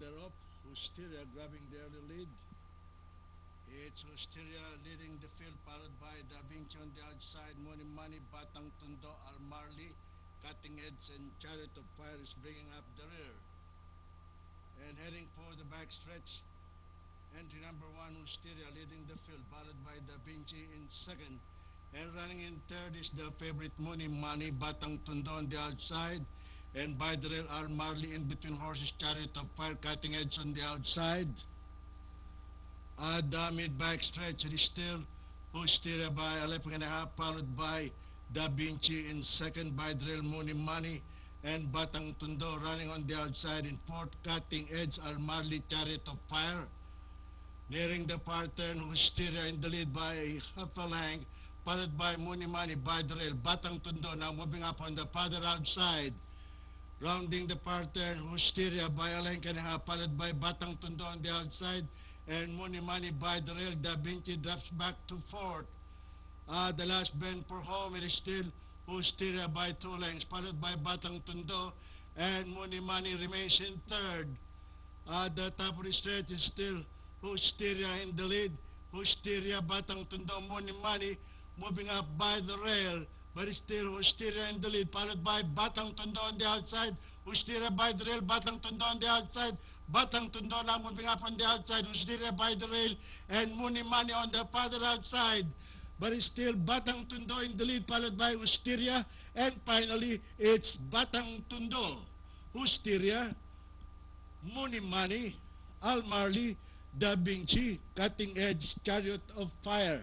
thereof, Wisteria grabbing the early lead. It's Wisteria leading the field, followed by Da Vinci on the outside. Money Money, Batang Tundo, Almarley, Cutting Edge, and Chariot of Fire is bringing up the rear. And heading for the back stretch, entry number 1, Wisteria leading the field, followed by Da Vinci in second. And running in third is the favorite Money Money, Batang Tundo on the outside. And by the rail, Almarley in between horses, Chariot of Fire, Cutting Edge on the outside. The mid-back stretch, it is still Wisteria by a left and a half, followed by Da Vinci in second, by the rail, Money Money, and Batang Tundo running on the outside in fourth, Cutting Edge, Almarley, Chariot of Fire. Nearing the far turn, Wisteria in the lead by half a length, followed by Money Money, by the rail, Batang Tundo now moving up on the farther outside. Rounding the far turn, Wisteria by a length and a half, followed by Batang Tundo on the outside, and Money Money by the rail. Da Vinci drops back to fourth. The last bend for home, it is still Wisteria by 2 lengths, followed by Batang Tundo, and Money Money remains in third. The top of the stretch is still Wisteria in the lead. Wisteria, Batang Tundo, Money Money moving up by the rail, but it's still Wisteria in the lead, followed by Batang Tundo on the outside. Wisteria by the rail, Batang Tundo on the outside. Batang Tundo now moving up on the outside. Wisteria by the rail, and Money Money on the farther outside. But it's still Batang Tundo in the lead, followed by Wisteria, and finally it's Batang Tundo, Wisteria, Money Money, Almarley, Da Vinci, Cutting Edge, Chariot of Fire.